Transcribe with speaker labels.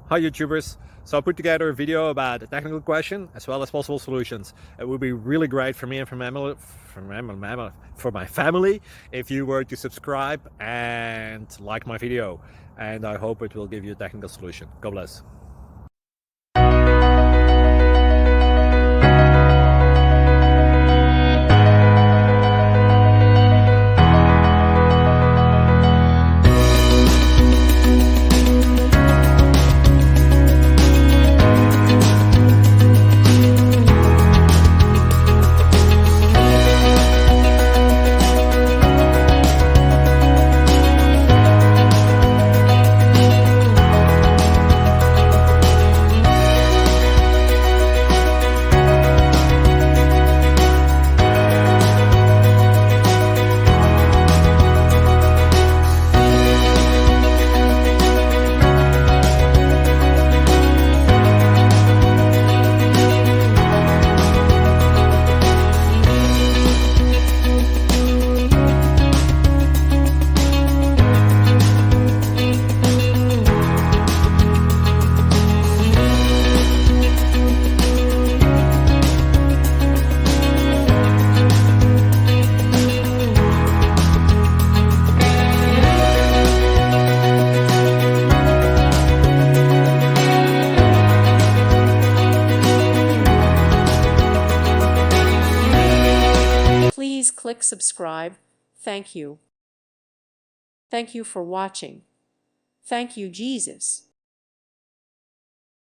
Speaker 1: Hi YouTubers. So I put together a video about a technical question as well as possible solutions. It would be really great for me and for my family if you were to subscribe and like my video. And I hope it will give you a technical solution. God bless.
Speaker 2: Please click subscribe. Thank you. Thank you for watching. Thank you, Jesus.